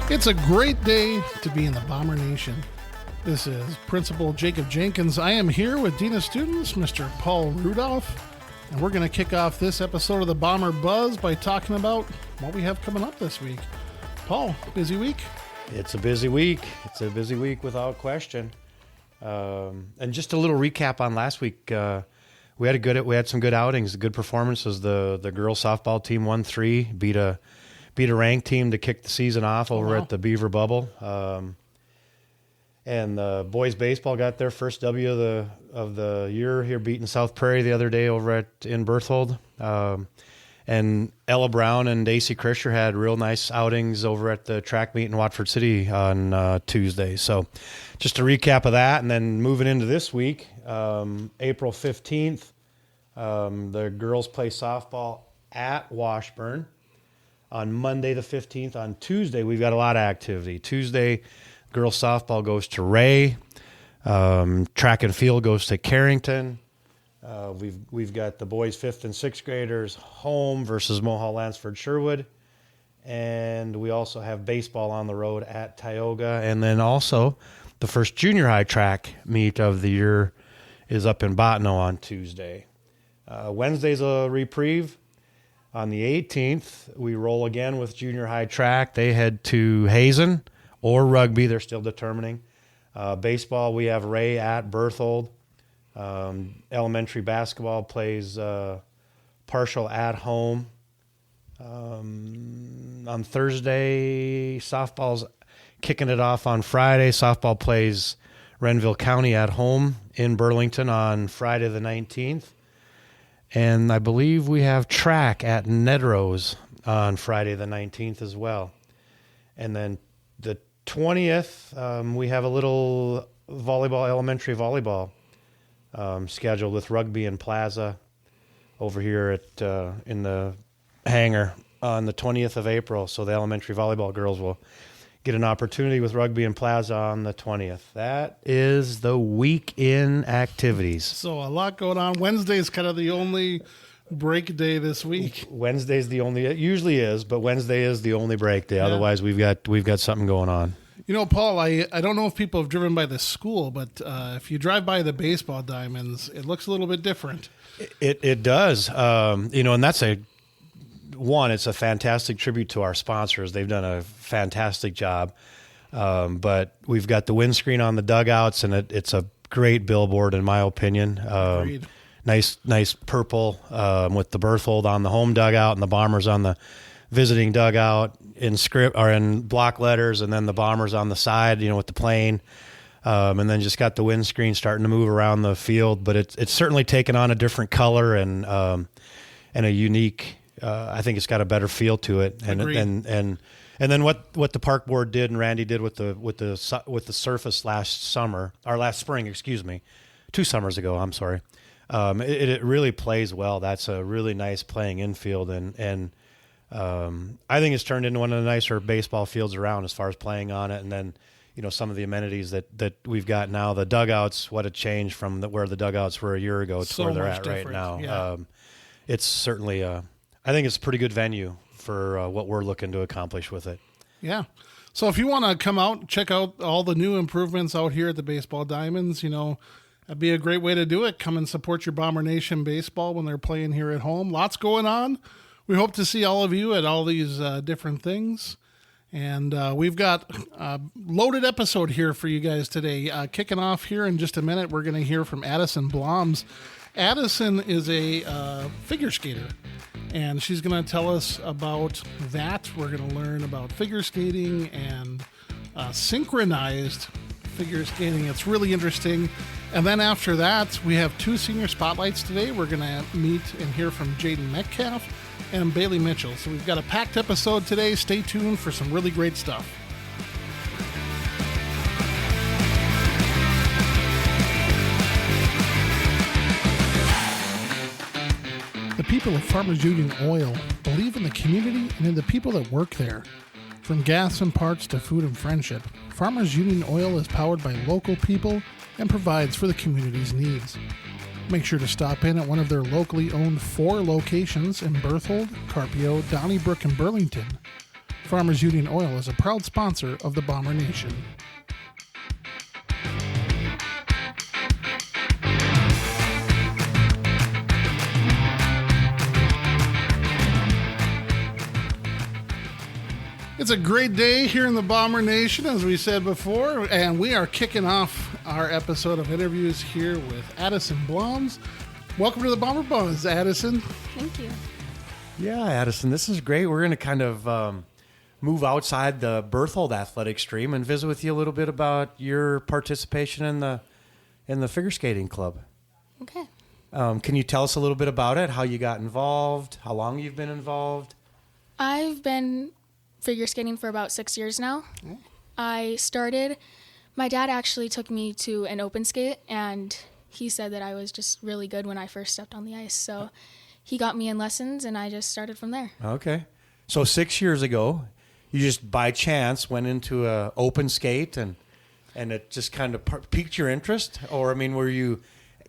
It's a great day to be in the Bomber Nation. This is Principal Jacob Jenkins. I am here with Dean of Students, Mr. Paul Rudolph, and we're going to kick off this episode of the Bomber Buzz by talking about what we have coming up this week. Paul, busy week? It's a busy week. It's a busy week without question. And just a little recap on last week. We had some good outings, good performances. The girls softball team won 3, beat a ranked team to kick the season off over at the Beaver Bubble. And the boys baseball got their first W of the year here, beating South Prairie the other day over in Berthold. And Ella Brown and Daisy Krischer had real nice outings over at the track meet in Watford City on Tuesday. So just a recap of that, and then moving into this week, April 15th, the girls play softball at Washburn. On Monday the 15th, on Tuesday, we've got a lot of activity. Tuesday, girls softball goes to Ray. Track and field goes to Carrington. We've got the boys 5th and 6th graders home versus Mohall Lansford Sherwood. And we also have baseball on the road at Tioga. And then also the first junior high track meet of the year is up in Bottineau on Tuesday. Wednesday's a reprieve. On the 18th, we roll again with junior high track. They head to Hazen or Rugby. They're still determining. Baseball, we have Ray at Berthold. Elementary basketball plays partial at home. On Thursday, softball's kicking it off on Friday. Softball plays Renville County at home in Burlington on Friday the 19th. And I believe we have track at Nedrose on Friday the 19th as well. And then the 20th, we have a little elementary volleyball scheduled with Rugby and Plaza over here in the hangar on the 20th of April. So the elementary volleyball girls will get an opportunity with Rugby and Plaza on the 20th. That is the week in activities. So a lot going on. Wednesday's kind of the only break day this week. Wednesday's the only, it usually is, but Wednesday is the only break day. Yeah. Otherwise, we've got something going on. You know, Paul, I don't know if people have driven by the school, but if you drive by the baseball diamonds, it looks a little bit different. It does. And that's it's a fantastic tribute to our sponsors. They've done a fantastic job. But we've got the windscreen on the dugouts, and it's a great billboard, in my opinion. Agreed. Nice purple with the Berthold on the home dugout and the Bombers on the visiting dugout in script or in block letters, and then the Bombers on the side, with the plane. And then just got the windscreen starting to move around the field. But it's certainly taken on a different color and a unique. I think it's got a better feel to it, and then what the park board did and Randy did with the surface last spring, 2 summers ago. I'm sorry. It really plays well. That's a really nice playing infield, and I think it's turned into one of the nicer baseball fields around as far as playing on it. And then some of the amenities that we've got now. The dugouts, what a change from where the dugouts were a year ago to where they're at right now. Yeah. It's certainly I think it's a pretty good venue for what we're looking to accomplish with it. Yeah. So if you want to come out, check out all the new improvements out here at the Baseball Diamonds, that'd be a great way to do it. Come and support your Bomber Nation baseball when they're playing here at home. Lots going on. We hope to see all of you at all these different things. And we've got a loaded episode here for you guys today. Kicking off here in just a minute, we're going to hear from Addison Bloms. Addison is a figure skater, and she's going to tell us about that. We're going to learn about figure skating and synchronized figure skating. It's really interesting. And then after that, we have 2 senior spotlights today. We're going to meet and hear from Jaden Metcalf and Bailey Mitchell. So we've got a packed episode today. Stay tuned for some really great stuff. The people of Farmers Union Oil believe in the community and in the people that work there. From gas and parts to food and friendship, Farmers Union Oil is powered by local people and provides for the community's needs. Make sure to stop in at one of their locally owned 4 locations in Berthold, Carpio, Donnybrook, and Burlington. Farmers Union Oil is a proud sponsor of the Bomber Nation. It's a great day here in the Bomber Nation, as we said before, and we are kicking off our episode of interviews here with Addison Bloms. Welcome to the Bomber Buzz, Addison. Thank you. Yeah, Addison, this is great. We're going to kind of move outside the Berthold athletic stream and visit with you a little bit about your participation in the figure skating club. Okay. Can you tell us a little bit about it, how you got involved, how long you've been involved? I've been figure skating for about 6 years now. My dad actually took me to an open skate, and he said that I was just really good when I first stepped on the ice. So he got me in lessons, and I just started from there. Okay. So 6 years ago, you just by chance went into a open skate and it just kind of piqued your interest? Or, I mean,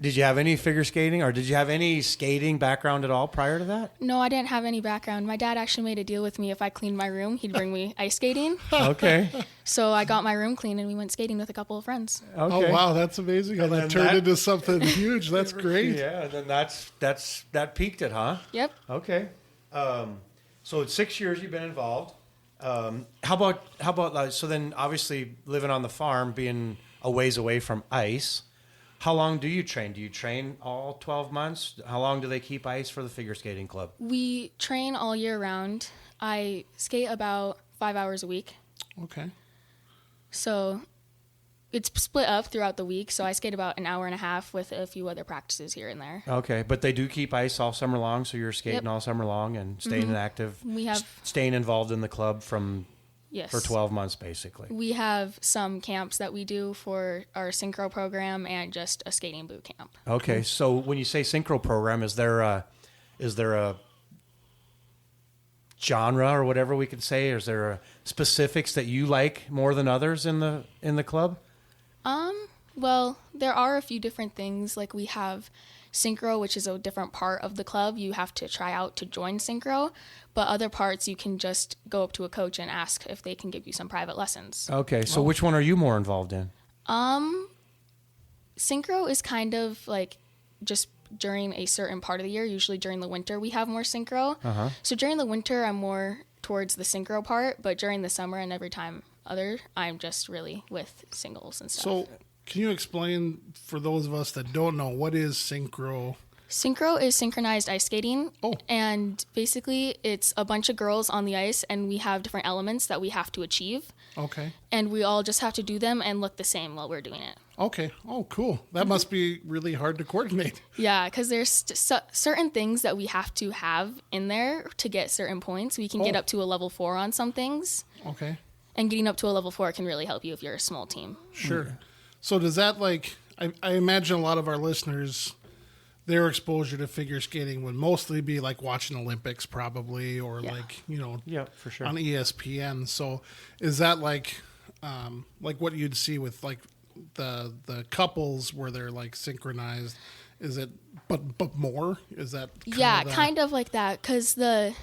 did you have any figure skating or did you have any skating background at all prior to that? No, I didn't have any background. My dad actually made a deal with me. If I cleaned my room, he'd bring me ice skating. Okay. So I got my room clean, and we went skating with a couple of friends. Okay. Oh, wow, that's amazing how that turned into something huge. That's great. Yeah, then that peaked it, huh? Yep. Okay. So it's 6 years you've been involved. How about so then obviously living on the farm, being a ways away from ice, how long do you train? Do you train all 12 months? How long do they keep ice for the figure skating club? We train all year round. I skate about 5 hours a week. Okay. So it's split up throughout the week. So I skate about an hour and a half with a few other practices here and there. Okay, but they do keep ice all summer long, so you're skating Yep. all summer long and staying active. We have staying involved in the club yes. for 12 months basically. We have some camps that we do for our synchro program and just a skating boot camp. Okay, so when you say synchro program, is there a genre or whatever we could say? Is there specifics that you like more than others in the club? Well, there are a few different things. Like we have synchro, which is a different part of the club. You have to try out to join synchro, but other parts you can just go up to a coach and ask if they can give you some private lessons. Okay, so which one are you more involved in? Synchro is kind of like just during a certain part of the year. Usually during the winter we have more synchro. So during the winter I'm more towards the synchro part, but during the summer and every time I'm just really with singles and stuff. So can you explain for those of us that don't know, what is synchro? Synchro is synchronized ice skating. Oh. And basically it's a bunch of girls on the ice, and we have different elements that we have to achieve. Okay. And we all just have to do them and look the same while we're doing it. Okay. Oh, cool. That must be really hard to coordinate. Yeah, because there's certain things that we have to have in there to get certain points. We can get up to a level 4 on some things. Okay. And getting up to a level 4 can really help you if you're a small team. Sure. So does that, like, I imagine a lot of our listeners, their exposure to figure skating would mostly be like watching Olympics probably, or like, Yeah, for sure. on ESPN. So is that like what you'd see with like the couples where they're like synchronized? Is it, but more? Is that Kind of like that, because the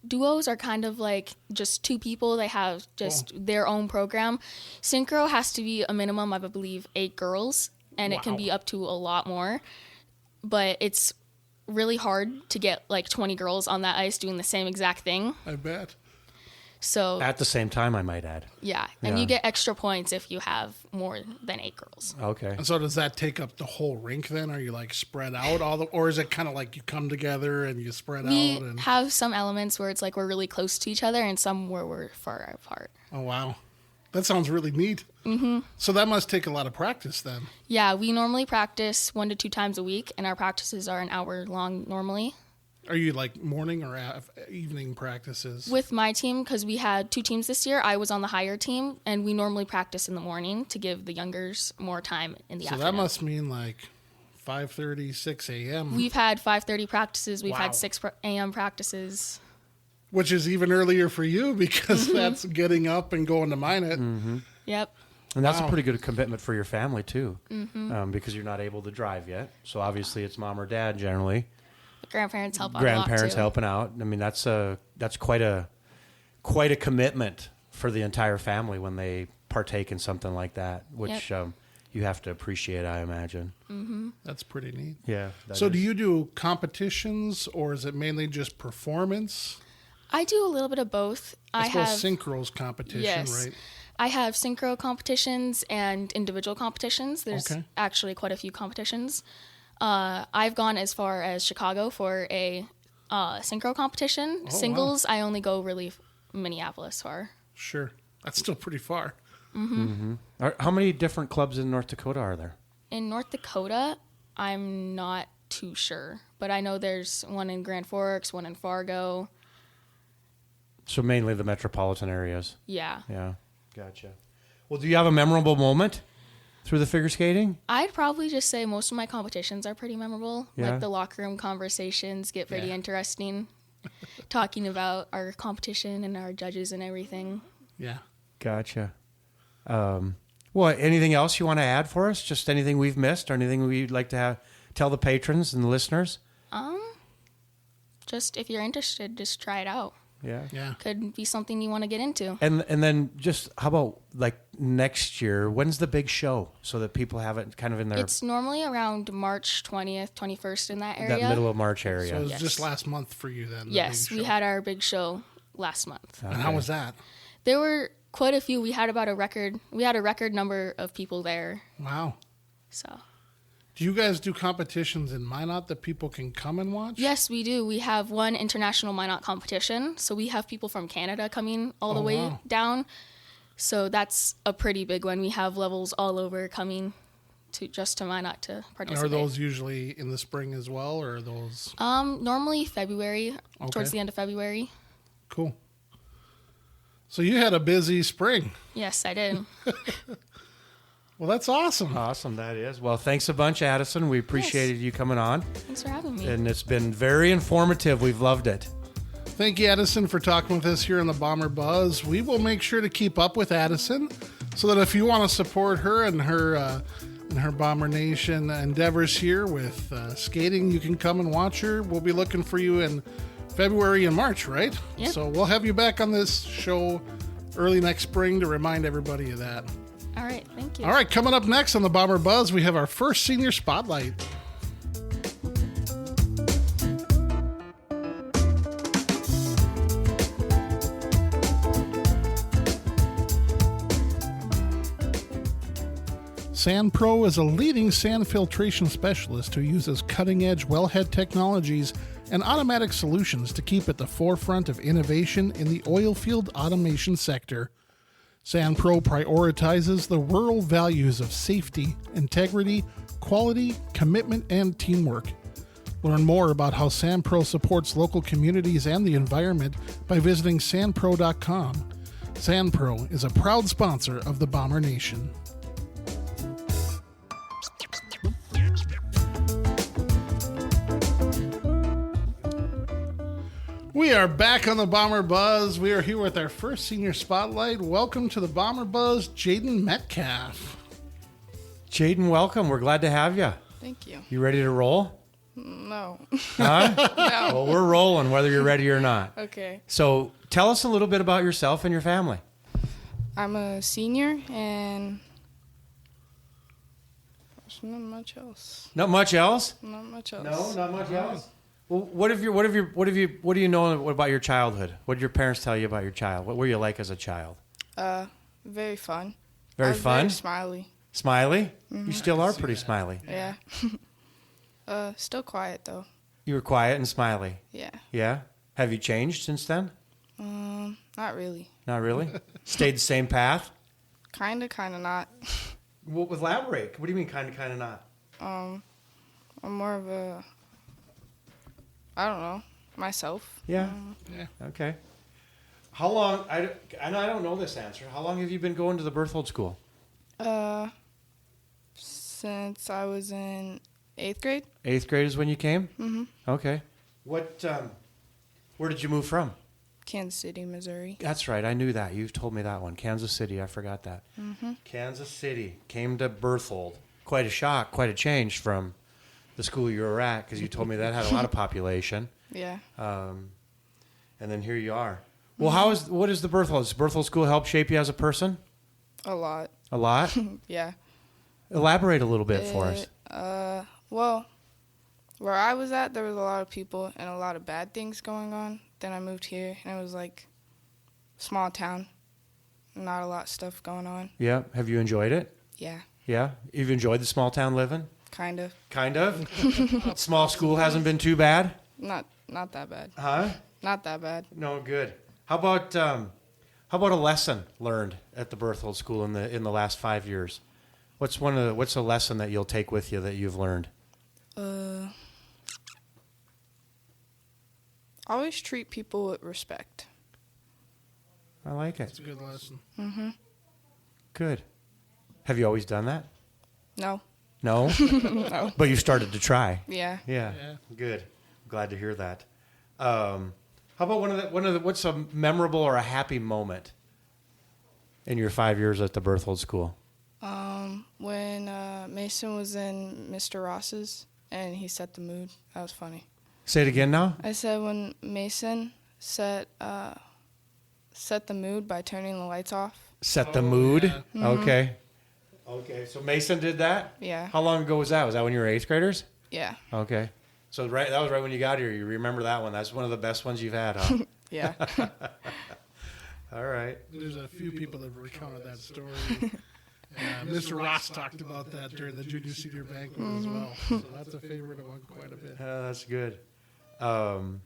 duos are kind of like just two people. They have just their own program. Synchro has to be a minimum of, I believe, 8 girls, and it can be up to a lot more. But it's really hard to get like 20 girls on that ice doing the same exact thing. I bet. So At the same time, I might add. yeah, and you get extra points if you have more than 8 girls. Okay. And so does that take up the whole rink then? Are you like spread out or is it kind of like you come together and you spread We out? And have some elements where it's like we're really close to each other, and some where we're far apart. oh wow, that sounds really neat. Mm-hmm. So that must take a lot of practice then. Yeah, we normally practice 1 to 2 times a week, and our practices are an hour long normally. Are you like morning or evening practices? With my team, because we had 2 teams this year, I was on the higher team, and we normally practice in the morning to give the youngers more time in the So afternoon. that must mean like 5:30, 6 a.m. We've had 5:30 practices. We've Wow. had 6 a.m. practices. Which is even earlier for you because that's getting up and going to mine it. Yep. And that's a Wow. pretty good commitment for your family too, because you're not able to drive yet. So obviously it's mom or dad generally. The grandparents help out Grandparents a lot too. helping out. I mean, that's quite a commitment for the entire family when they partake in something like that, which you have to appreciate, I imagine. That's pretty neat. Yeah. So do you do competitions, or is it mainly just performance? I do a little bit of both. I suppose synchro's competition, yes. right? I have synchro competitions and individual competitions. There's Okay. actually quite a few competitions. I've gone as far as Chicago for a synchro competition. Oh, Singles, I only go really Minneapolis for. Sure. That's still pretty far. How many different clubs in North Dakota are there? In North Dakota, I'm not too sure, but I know there's one in Grand Forks, one in Fargo. So mainly the metropolitan areas. Yeah. Yeah. Gotcha. Well, do you have a memorable moment through the figure skating? I'd probably just say most of my competitions are pretty memorable. Yeah. Like the locker room conversations get pretty Yeah. interesting. Talking about our competition and our judges and everything. Yeah. Gotcha. Well, anything else you want to add for us? Just anything we've missed or anything we'd like to tell the patrons and the listeners? Just if you're interested, just try it out. Yeah. Yeah. Could be something you want to get into. And then just how about like next year? When's the big show so that people have it kind of in their It's normally around March 20th, 21st in that area. that middle of March area? So it was Yes. just last month for you then? the Yes, big we show. had our big show last month. And how was that? There were quite a few. We had a record number of people there. Wow. So Do you guys do competitions in Minot that people can come and watch? yes, we do. We have one international Minot competition. So we have people from Canada coming all the way wow. down. So that's a pretty big one. We have levels all over coming to Minot to And participate. are those usually in the spring as well, or are those Normally February, Okay. towards the end of February. cool? So you had a busy spring. Yes, I did. Well, that's awesome. Awesome, that is. Well, thanks a bunch, Addison. We appreciated you coming on, Thanks for having me. and it's been very informative. We've loved it. Thank you, Addison, for talking with us here on the Bomber Buzz. We will make sure to keep up with Addison so that if you want to support her and her Bomber Nation endeavors here with skating, you can come and watch her. We'll be looking for you in February and March, right? Yep. So we'll have you back on this show early next spring to remind everybody of that. All right, thank you. All right, coming up next on the Bomber Buzz, we have our first senior spotlight. SandPro is a leading sand filtration specialist who uses cutting-edge wellhead technologies and automatic solutions to keep at the forefront of innovation in the oil field automation sector. SandPro prioritizes the rural values of safety, integrity, quality, commitment, and teamwork. Learn more about how SandPro supports local communities and the environment by visiting sandpro.com. SandPro is a proud sponsor of the Bomber Nation. We are back on the Bomber Buzz. We are here with our first senior spotlight. Welcome to the Bomber Buzz, Jaden Metcalf. Jaden, welcome. We're glad to have you. Thank you. You ready to roll? No. Huh? No. Well, we're rolling whether you're ready or not. Okay. So tell us a little bit about yourself and your family. I'm a senior and there's not much else. Not much else? Not much else. not much else. Well, what do you know about your childhood? What did your parents tell you about your child? What were you like as a child? Very fun. Very I was fun? Very smiley. Smiley? You still are pretty smiley. Yeah. Still quiet though. You were quiet and smiley. Yeah. Yeah? Have you changed since then? Not really. Not really? Stayed the same path? Kinda not. Well, elaborate. What do you mean kinda not? I'm more of a, I don't know, myself. Yeah. Yeah. Okay. How long? I don't know this answer. How long have you been going to the Berthold School? Since I was in 8th grade. 8th grade is when you came? Mm-hmm. Okay. What? Where did you move from? Kansas City, Missouri. That's right. I knew that. You've told me that one. Kansas City. I forgot that. Kansas City came to Berthold. Quite a shock, quite a change from the school you were at, because you told me that had a lot of population. Yeah. And then here you are. Well, what is the Berthold? Does Berthold School help shape you as a person? A lot. A lot? Yeah. Elaborate a little bit for us. Well, where I was at, there was a lot of people and a lot of bad things going on. Then I moved here, and it was like small town. Not a lot of stuff going on. Yeah. Have you enjoyed it? Yeah, Yeah. You've enjoyed the small town living? kind of. Kind of. Small school hasn't been too bad? Not that bad. Huh? Not that bad. No, good. How about a lesson learned at the Berthold School in the last 5 years? What's a lesson that you'll take with you that you've learned? Always treat people with respect. I like it. It's a good lesson. Good. Have you always done that? No. No? No. But you started to try. Yeah. Yeah. Yeah. Good. Glad to hear that. How about what's a memorable or a happy moment in your 5 years at the Berthold School? When Mason was in Mr. Ross's and he set the mood. That was funny. Say it again now. I said when Mason set the mood by turning the lights off. Set the mood. yeah. Okay. Okay. So Mason did that? Yeah. How long ago was that? Was that when you were 8th graders? Yeah. Okay. So that was right when you got here. You remember that one. That's one of the best ones you've had, huh? Yeah. All right. There's a few people that have recounted that story. Mr. Ross talked about that during the junior senior banquet as well. So that's a favorite of one quite a bit. That's good. How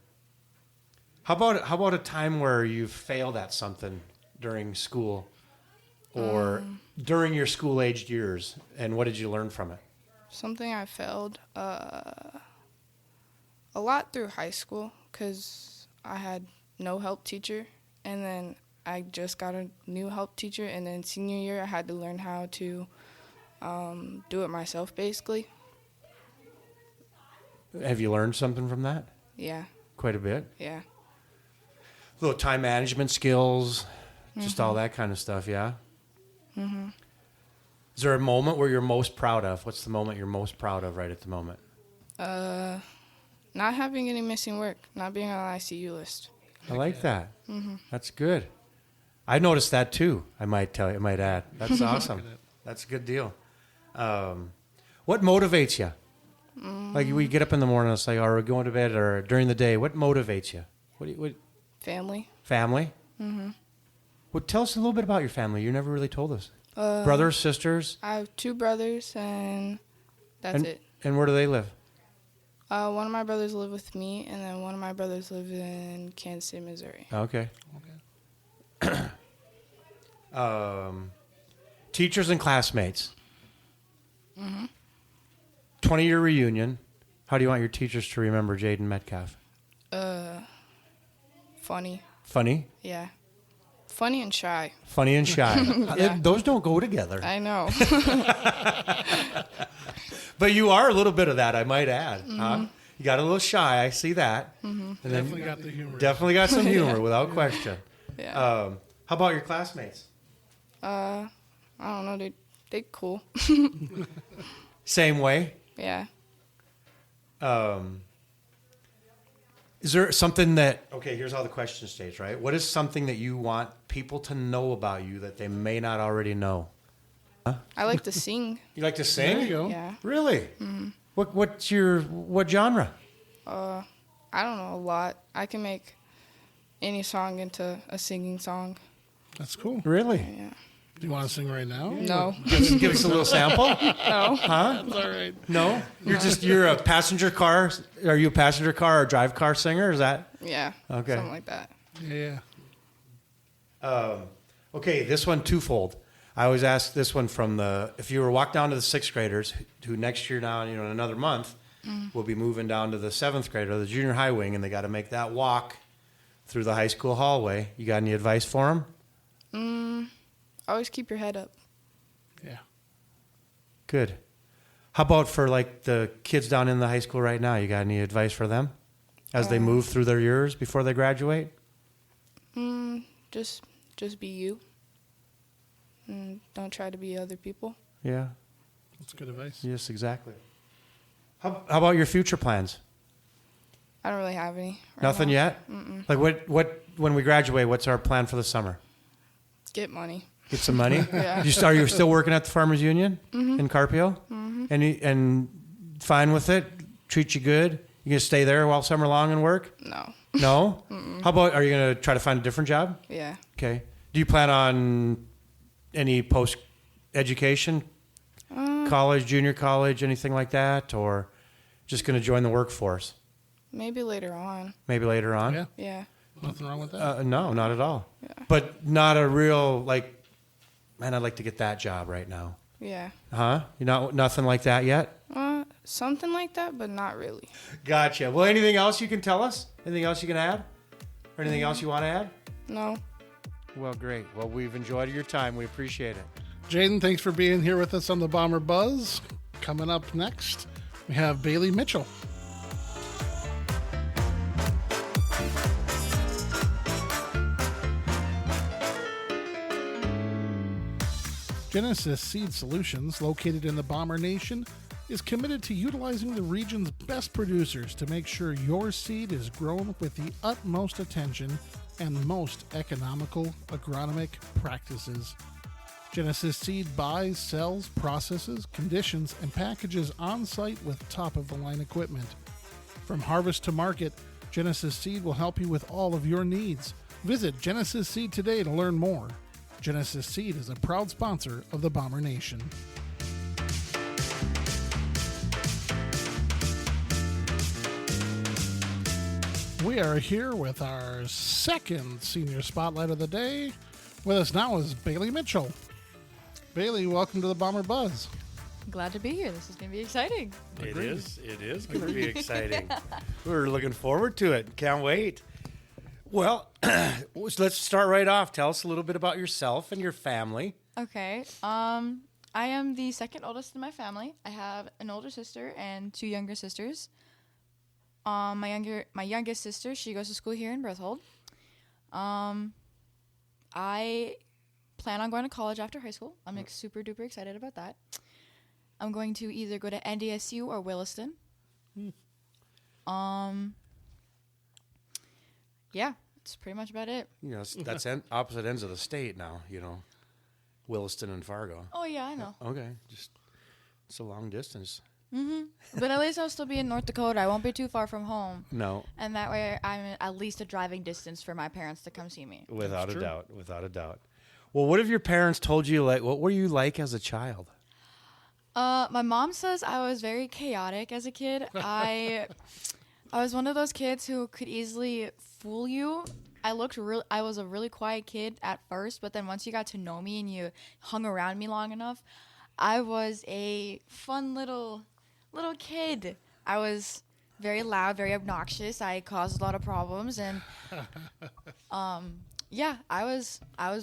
about a time where you failed at something during school or during your school-aged years, and what did you learn from it? Something I failed a lot through high school because I had no help teacher, and then I just got a new help teacher, and then senior year I had to learn how to do it myself, basically. Have you learned something from that? Yeah, Quite a bit. yeah. Little time management skills, just all that kind of stuff, yeah? Mm-hmm. Is there a moment where you're most proud of? What's the moment you're most proud of right at the moment? Not having any missing work, not being on the ICU list. I like that. That's good. I noticed that too. I might add. That's awesome. That's a good deal. What motivates you? Like we get up in the morning, it's like, are we going to bed, or during the day? What motivates you? What Family. family? Well, tell us a little bit about your family. You never really told us. Brothers, sisters, I have 2 brothers, and that's and, it. and where do they live? One of my brothers live with me, and then one of my brothers lives in Kansas City, Missouri. Okay. Teachers and classmates. 20-year reunion. How do you want your teachers to remember Jaden Metcalf? Funny. Funny? Yeah. Funny and shy. Funny and shy. Yeah. Those don't go together. I know. But you are a little bit of that, I might add. Huh? You got a little shy. I see that. And then Definitely got the humor. definitely got some humor, without question. Yeah. How about your classmates? I don't know. They cool. Same way? Yeah. Is there something that, okay, here's how the question stage, right? What is something that you want people to know about you that they may not already know? I like to sing. You like to There sing? you go. Yeah. Really? What genre? I don't know a lot. I can make any song into a singing song. That's cool. Really? Yeah. Do you want to sing right now? No. Give us a little sample. No. Huh? That's all right. No? You're a passenger car. Are you a passenger car or drive car singer? Is that? Yeah. Okay. Something like that. Yeah. Okay, this one twofold. I always ask this one if you were to walk down to the 6th graders, who next year now, in another month, will be moving down to the 7th grade or the junior high wing, and they got to make that walk through the high school hallway. You got any advice for them? Always keep your head up. Yeah. Good. How about for like the kids down in the high school right now? You got any advice for them as they move through their years before they graduate? Just be you. And don't try to be other people. Yeah. That's good advice. Yes, exactly. How about your future plans? I don't really have any. Nothing now. yet? Like what when we graduate, what's our plan for the summer? Get money. Get some money? Yeah. Are you still working at the Farmers Union in Carpio? And fine with it? Treat you good? You gonna stay there while summer long and work? No. No? How about, are you gonna try to find a different job? Yeah. Okay. Do you plan on any post education? College, junior college, anything like that? Or just gonna join the workforce? Maybe later on. Maybe later on? Yeah, Yeah. nothing wrong with that. No, not at all. Yeah. But not a real, like, man, I'd like to get that job right now. Yeah. Huh? You not nothing like that yet? Something like that, but not really. Gotcha. Well, anything else you can tell us? Anything else you can add? Or anything else you want to add? No. Well, great. Well, we've enjoyed your time. We appreciate it. Jaden, thanks for being here with us on the Bomber Buzz. Coming up next, we have Bailey Mitchell. Genesis Seed Solutions, located in the Bomber Nation, is committed to utilizing the region's best producers to make sure your seed is grown with the utmost attention and most economical agronomic practices. Genesis Seed buys, sells, processes, conditions, and packages on-site with top-of-the-line equipment. From harvest to market, Genesis Seed will help you with all of your needs. Visit Genesis Seed today to learn more. Genesis Seed is a proud sponsor of the Bomber Nation. We are here with our second senior spotlight of the day. With us now is Bailey Mitchell. Bailey, welcome to the Bomber Buzz. Glad to be here. This is going to be exciting. It is going to be exciting. We're looking forward to it. Can't wait. Well, let's start right off. Tell us a little bit about yourself and your family. Okay. I am the second oldest in my family. I have an older sister and two younger sisters. My youngest sister, she goes to school here in Berthold. I plan on going to college after high school. I'm super duper excited about that. I'm going to either go to NDSU or Williston. Yeah, that's pretty much about it. You know, that's opposite ends of the state now, you know, Williston and Fargo. Oh, yeah, I know. Okay, just it's a long distance. But at least I'll still be in North Dakota. I won't be too far from home. No, And that way I'm at least a driving distance for my parents to come see me. without a true. doubt, without a doubt. Well, what have your parents told you? Like, what were you like as a child? My mom says I was very chaotic as a kid. I was one of those kids who could easily fool you. I was a really quiet kid at first, but then once you got to know me and you hung around me long enough, I was a fun little kid. I was very loud, very obnoxious. I caused a lot of problems, and yeah, I was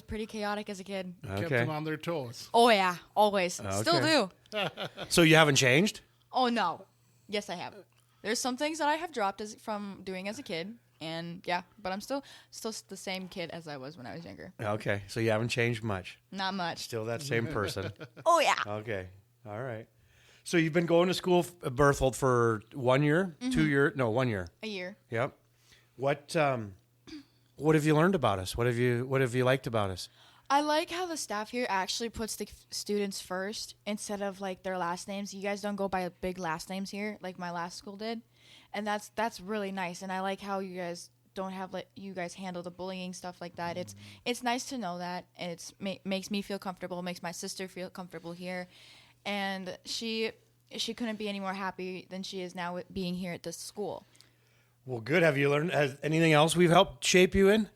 pretty chaotic as a kid. Kept Okay. them on their toes. Oh yeah, always. Still Okay. do. So you haven't changed? Oh no. Yes, I have. There's some things that I have dropped from doing as a kid, and yeah, but I'm still the same kid as I was when I was younger. Okay, so you haven't changed much. Not much. Still that same person. Oh yeah. Okay, all right. So you've been going to school, Berthold, for 1 year, 2 years? No, 1 year. A year. Yep. What have you learned about us? What have you liked about us? I like how the staff here actually puts the students first instead of like their last names. You guys don't go by big last names here like my last school did, and that's really nice. And I like how you guys don't have you guys handle the bullying stuff like that. It's nice to know that, and makes me feel comfortable. Makes my sister feel comfortable here, and she couldn't be any more happy than she is now with being here at this school. Well, good. Have you learned? Has anything else we've helped shape you in?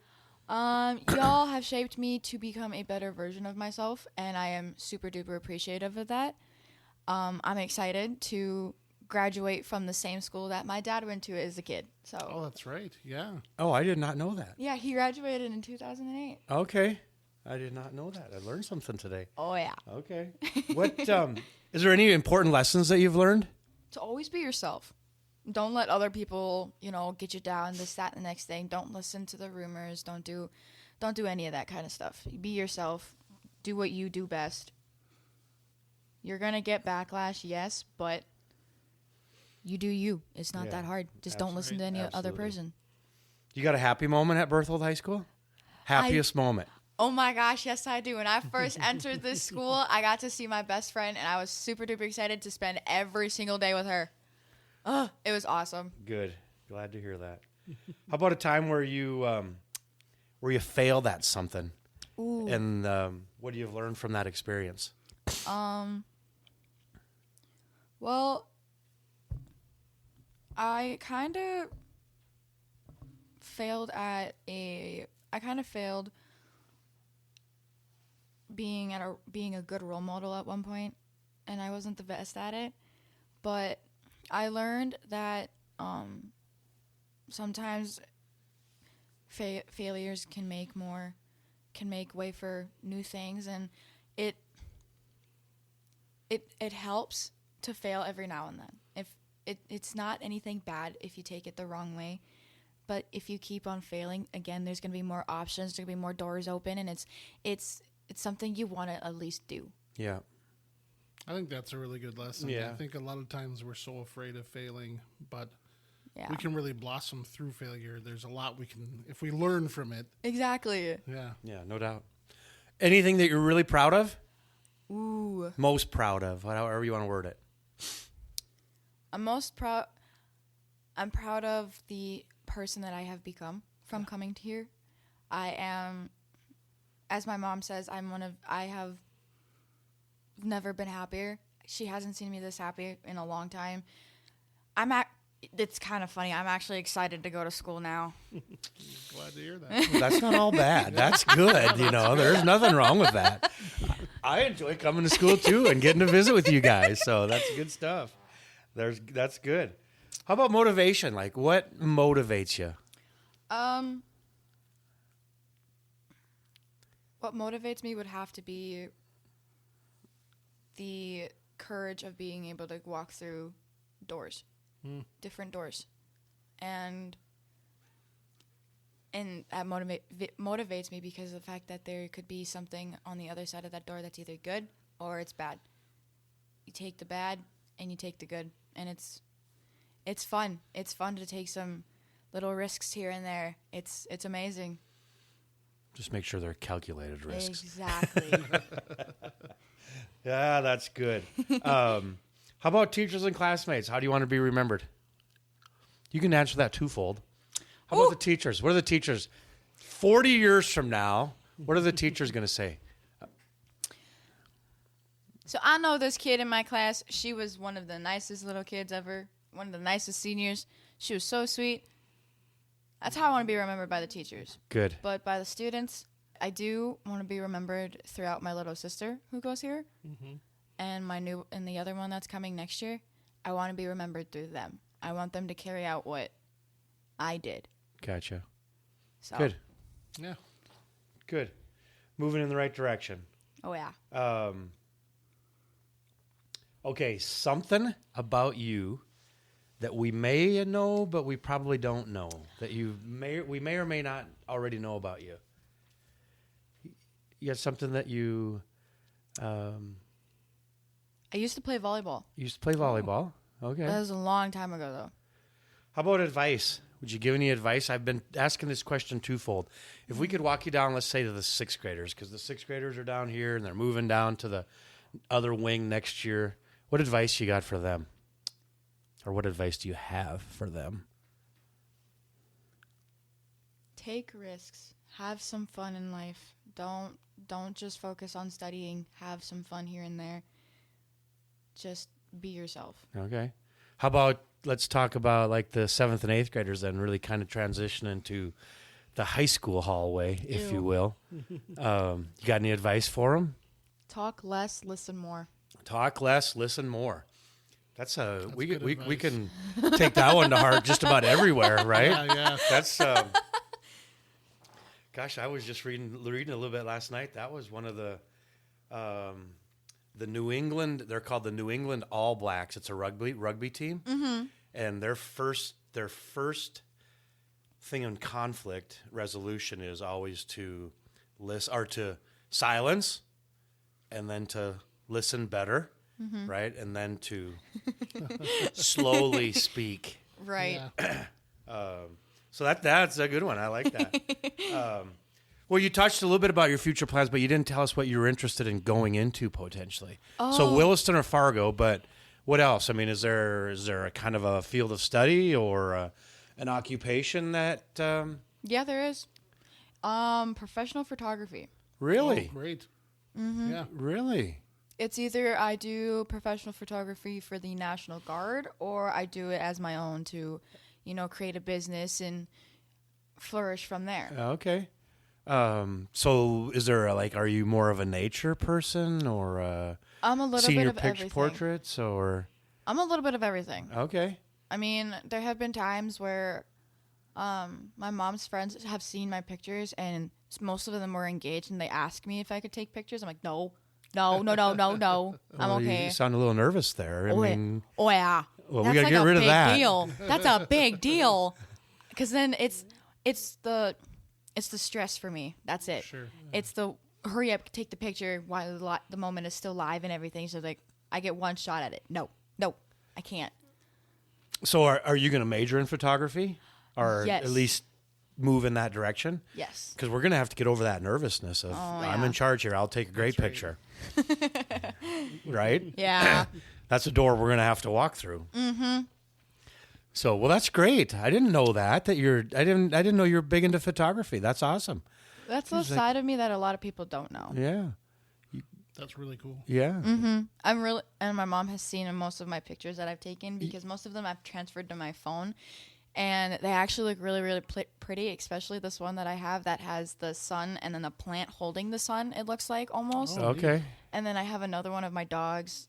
Y'all have shaped me to become a better version of myself, and I am super duper appreciative of that. I'm excited to graduate from the same school that my dad went to as a kid. So, Oh, that's right. Yeah. Oh, I did not know that. yeah, he graduated in 2008. Okay, I did not know that. I learned something today. Oh, yeah. Okay. What is there any important lessons that you've learned? To always be yourself. don't let other people, get you down, this, that, and the next thing. Don't listen to the rumors. Don't do any of that kind of stuff. Be yourself. Do what you do best. You're going to get backlash, yes, but you do you. It's not that hard. Just don't listen to any other Absolutely. person. You got a happy moment at Berthold High School? Happiest moment. Oh my gosh, yes I do. When I first entered this school, I got to see my best friend, and I was super duper excited to spend every single day with her. It was awesome. Good. Glad to hear that. How about a time where you failed at something? Ooh. And what do you learn from that experience? Well, I kind of failed being a good role model at one point, and I wasn't the best at it. But I learned that sometimes failures can make way for new things, and it helps to fail every now and then. If it's not anything bad if you take it the wrong way, but if you keep on failing, again, there's going to be more options, there's going to be more doors open, and it's something you want to at least do. Yeah. I think that's a really good lesson. Yeah. I think a lot of times we're so afraid of failing, but Yeah. we can really blossom through failure. There's a lot we can, if we learn from it. Exactly. Yeah. Yeah, no doubt. Anything that you're really proud of? Ooh. Most proud of, however you want to word it. I'm proud of the person that I have become from coming to here. I am, as my mom says, I have never been happier. She hasn't seen me this happy in a long time. It's kind of funny. I'm actually excited to go to school now. Glad to hear that. That's not all bad. That's good. There's nothing wrong with that. I enjoy coming to school too and getting to visit with you guys. So that's good stuff. That's good. How about motivation? Like, what motivates you? What motivates me would have to be the courage of being able to walk through doors, different doors, and that motivates me because of the fact that there could be something on the other side of that door that's either good or it's bad. You take the bad and you take the good, and it's fun. It's fun to take some little risks here and there. It's amazing. Just make sure they're calculated risks. Exactly. Yeah, that's good. How about teachers and classmates? How do you want to be remembered? You can answer that twofold. How about the teachers? What are the teachers? 40 years from now, what are the teachers going to say? So I know this kid in my class. She was one of the nicest little kids ever. One of the nicest seniors. She was so sweet. That's how I want to be remembered by the teachers. Good. But by the students, I do want to be remembered throughout my little sister who goes here, and the other one that's coming next year. I want to be remembered through them. I want them to carry out what I did. Gotcha. So. Good. Yeah. Good. Moving in the right direction. Oh yeah. Okay, something about you that we may know, but we probably don't know, that we may or may not already know about you. You got something that you I used to play volleyball. used to play volleyball. Okay. That was a long time ago, though. How about advice? Would you give any advice? I've been asking this question twofold. If we could walk you down, let's say, to the sixth graders, because the sixth graders are down here and they're moving down to the other wing next year, what advice you got for them? Or what advice do you have for them? Take risks. Have some fun in life. Don't just focus on studying. Have some fun here and there. Just be yourself. Okay. How about, let's talk about like the 7th and 8th graders then, really kind of transition into the high school hallway, if you will. You got any advice for them? Talk less, listen more. Talk less, listen more. That's we good can take that one to heart just about everywhere, right? Yeah. That's gosh, I was just reading a little bit last night. That was one of the New England. They're called the New England All Blacks. It's a rugby team, and their first thing in conflict resolution is always to listen or to silence, and then to listen better, right, and then to slowly speak. Right. Yeah. So that's a good one. I like that. Well, you touched a little bit about your future plans, but you didn't tell us what you were interested in going into potentially. So Williston or Fargo, but what else? I mean, is there a kind of a field of study or an occupation that Yeah, there is. Professional photography. really, Oh, great. Yeah. really? It's either I do professional photography for the National Guard or I do it as my own to, create a business and flourish from there. Okay. So is there are you more of a nature person or I'm a little senior bit of picture everything. portraits or I'm a little bit of everything. okay? I mean, there have been times where my mom's friends have seen my pictures and most of them were engaged and they ask me if I could take pictures. I'm like, no. I'm Well, okay. You sound a little nervous there. I mean, Oh yeah. well, we That's gotta like get a rid of big that. deal. That's a big deal. Because then it's the stress for me. That's it. Sure. It's the hurry up, take the picture while the moment is still live and everything. So I get one shot at it. No, I can't. So are you going to major in photography, or Yes. at least move in that direction? Yes. Because we're going to have to get over that nervousness of I'm yeah. in charge here. I'll take a great picture. Right? Yeah. That's a door we're going to have to walk through. Mm-hmm. So, well, that's great. I didn't know that I didn't know you're big into photography. That's awesome. That's the side of me that a lot of people don't know. Yeah. That's really cool. Yeah. And my mom has seen most of my pictures that I've taken because most of them I've transferred to my phone. And they actually look really, really pretty, especially this one that I have that has the sun and then the plant holding the sun, it looks like almost. Okay. And then I have another one of my dogs.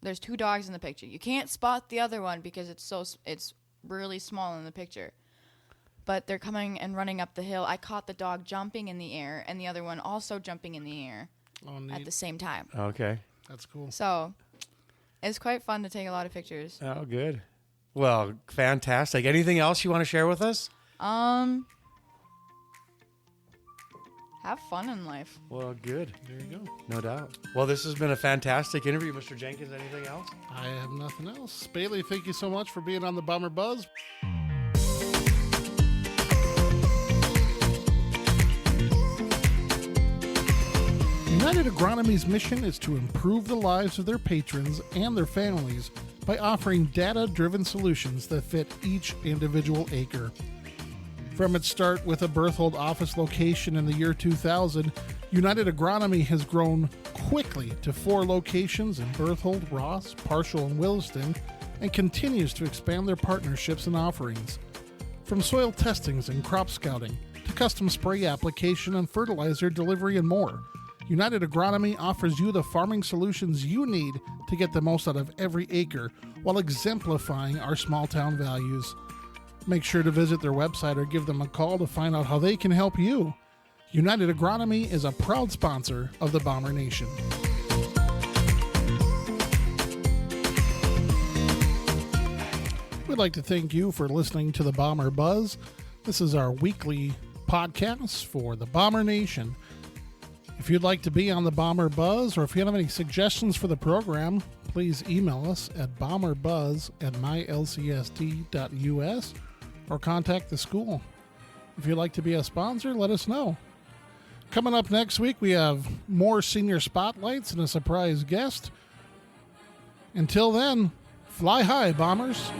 There's 2 dogs in the picture. You can't spot the other one because it's really small in the picture. But they're coming and running up the hill. I caught the dog jumping in the air and the other one also jumping in the air Oh, neat. at the same time. Okay. That's cool. So it's quite fun to take a lot of pictures. Oh, good. Well, fantastic. Anything else you want to share with us? Have fun in life. Well, good. There you go. No doubt. Well, this has been a fantastic interview, Mr. Jenkins. Anything else? I have nothing else. Bailey, thank you so much for being on the Bomber Buzz. United Agronomy's mission is to improve the lives of their patrons and their families by offering data-driven solutions that fit each individual acre. From its start with a Berthold office location in the year 2000, United Agronomy has grown quickly to 4 locations in Berthold, Ross, Parshall, and Williston, and continues to expand their partnerships and offerings. From soil testings and crop scouting to custom spray application and fertilizer delivery and more, United Agronomy offers you the farming solutions you need to get the most out of every acre while exemplifying our small town values. Make sure to visit their website or give them a call to find out how they can help you. United Agronomy is a proud sponsor of the Bomber Nation. We'd like to thank you for listening to the Bomber Buzz. This is our weekly podcast for the Bomber Nation. If you'd like to be on the Bomber Buzz, or if you have any suggestions for the program, please email us at bomberbuzz@mylcsd.us or contact the school. If you'd like to be a sponsor, let us know. Coming up next week, we have more senior spotlights and a surprise guest. Until then, fly high, Bombers.